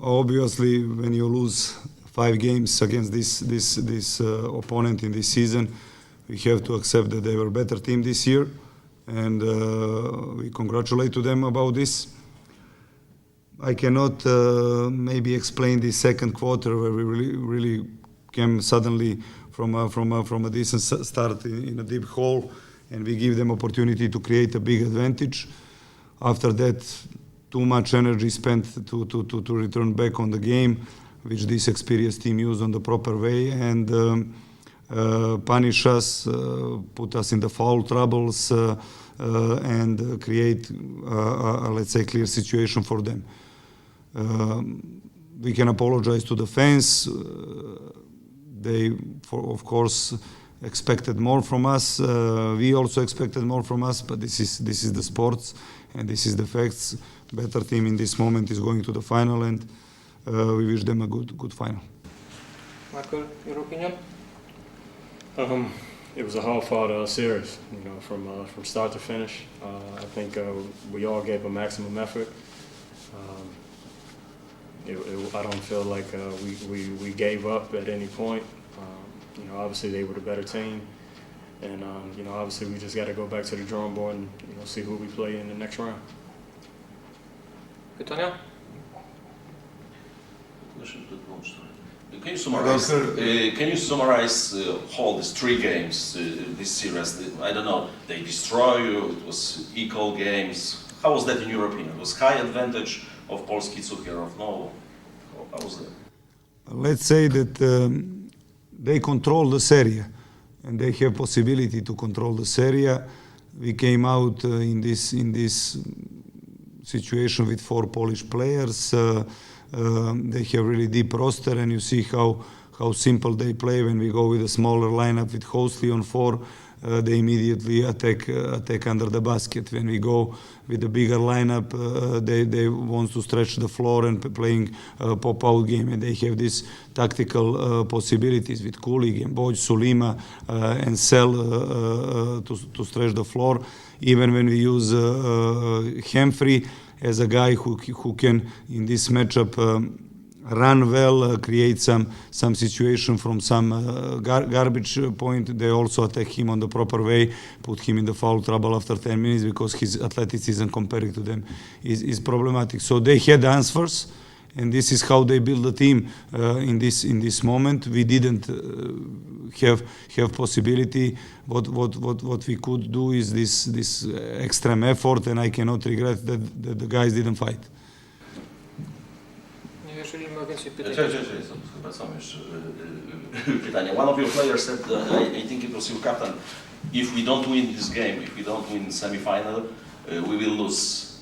Obviously, when you lose 5 games against this opponent in this season, we have to accept that they were a better team this year, and we congratulate to them about this. I cannot maybe explain the second quarter where we really came suddenly from a decent start in a deep hole, and we give them opportunity to create a big advantage. After that, too much energy spent to return back on the game, which this experienced team used on the proper way, and punish us, put us in the foul troubles, and create let's say clear situation for them. We can apologize to the fans. They, of course, expected more from us. We also expected more from us, but this is the sports, and this is the facts. Better team in this moment is going to the final, and we wish them a good final. Michael, your opinion? It was a hard-fought series, from start to finish. I think we all gave a maximum effort. I don't feel like we gave up at any point. Obviously they were the better team, and obviously we just got to go back to the drawing board and see who we play in the next round. Pytania? Can you summarize all these 3 games, this series? I don't know, they destroy you, it was equal games. How was that in your opinion? Was high advantage of Polski Cukier of no? How was that? Let's say that they control the serie, and they have possibility to control the serie. We came out in this situation with 4 Polish players. They have really deep roster, and you see how simple they play. When we go with a smaller lineup with Hostley on 4, they immediately attack under the basket. When we go with a bigger lineup, they want to stretch the floor and playing pop-out game, and they have these tactical possibilities with Kulig and Boj, Sulima, and Sel to stretch the floor. Even when we use Hemfrey as a guy who can, in this matchup, run well, create some situation from some garbage point. They also attack him on the proper way, put him in the foul trouble after 10 minutes because his athleticism compared to them is problematic. So they had answers, and this is how they build the team in this moment. We didn't have possibility. What we could do is this extreme effort, and I cannot regret that the guys didn't fight. Jeżeli ma więcej pytań. Chyba są jeszcze pytania. One of your players said, I think it was your captain, if we don't win this game, if we don't win semi-final, we will lose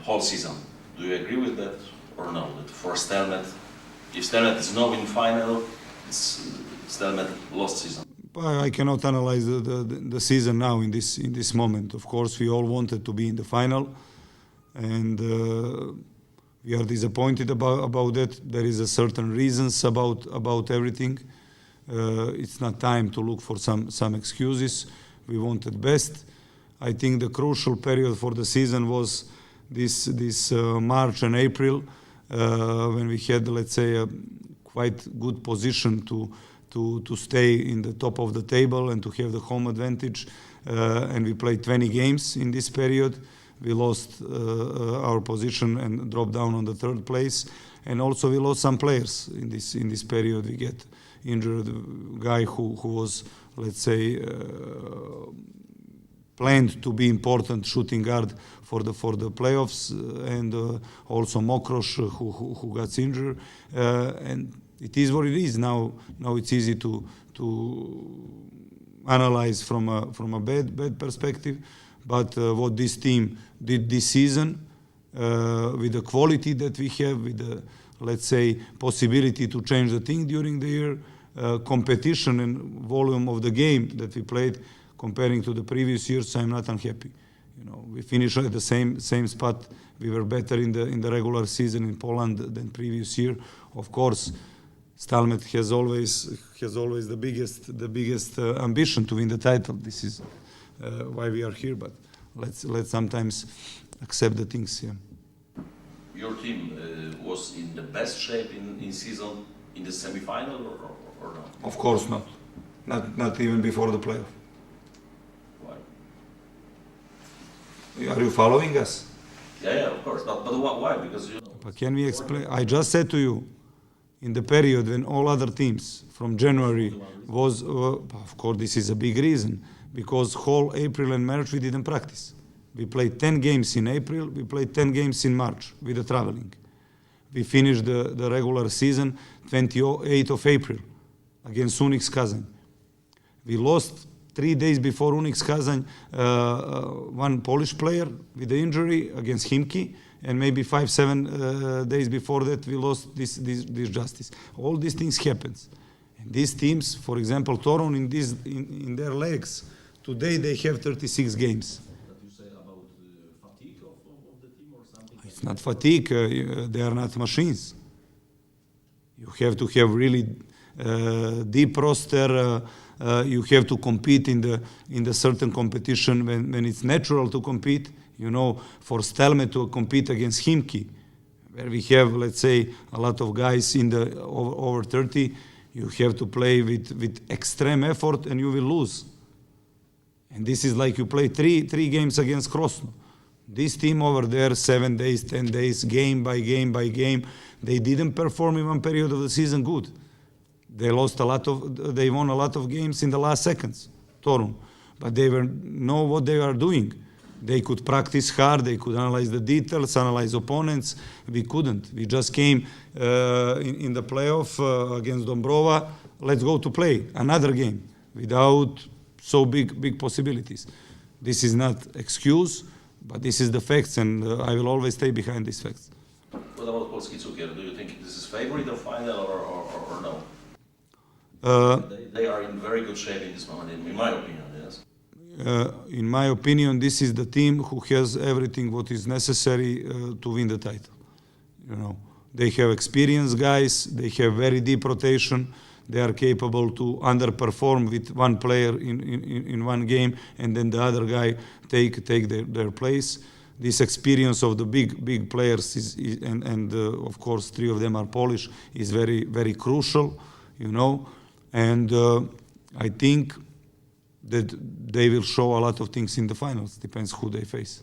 whole season. Do you agree with that or no? That for Stelmet, if Stelmet is not in final, it's Stelmet lost season. I cannot analyze the season now in this moment. Of course, we all wanted to be in the final, and we are disappointed about that. There is a certain reasons about everything. It's not time to look for some excuses. We wanted best. I think the crucial period for the season was this March and April, when we had, let's say, a quite good position to stay in the top of the table and to have the home advantage. And we played 20 games in this period. We lost our position and dropped down on the 3rd place, and also we lost some players in this period. We get injured guy who was, let's say, planned to be important shooting guard for the playoffs, and also Mokros who got injured, and it is what it is. Now it's easy to analyze from a bad perspective. But what this team did this season, with the quality that we have, with the, let's say, possibility to change the thing during the year, competition and volume of the game that we played, comparing to the previous years, I'm not unhappy. We finished at the same spot. We were better in the regular season in Poland than previous year. Of course, Stelmet has always the biggest ambition to win the title. This is why we are here, but let's sometimes accept the things here. your team was in the best shape in season in the semi-final or no? Of course not. Not even before the playoff. Why? Are you following us? Yeah, of course. But why? Because you know. But can we explain? I just said to you, in the period when all other teams from January was, of course, this is a big reason, because whole April and March we didn't practice. We played 10 games in April, we played 10 games in March with the traveling. We finished the regular season 28th of April against Unix Kazan. We lost 3 days before Unix Kazan one Polish player with the injury against Himki, and maybe 5-7 days before that we lost this Justice. All these things happens. And these teams, for example, Torun in their legs, today they have 36 games. But you say about fatigue of the team or something? It's not fatigue, they are not machines. You have to have really deep roster, you have to compete in the certain competition when it's natural to compete. You know, for Stelmet to compete against Himki, where we have, let's say, a lot of guys in the over 30, you have to play with extreme effort and you will lose. And this is like you play three games against Krosno. This team over there, 7 days, 10 days, game by game by game, they didn't perform in one period of the season good. They won a lot of games in the last seconds, Torun. But they know what they are doing. They could practice hard, they could analyze the details, analyze opponents. We couldn't. We just came in the playoff against Dombrova. Let's go to play another game without so big possibilities. This is not excuse, but this is the facts, and I will always stay behind these facts. What about Polski Cukier? Do you think this is favorite of final or no? They are in very good shape in this moment, in my opinion, yes. In my opinion, this is the team who has everything what is necessary to win the title. You know, they have experienced guys, they have very deep rotation, they are capable to underperform with one player in one game, and then the other guy take their place. This experience of the big players and of course 3 of them are Polish, is very crucial, you know, and I think that they will show a lot of things in the finals. Depends who they face.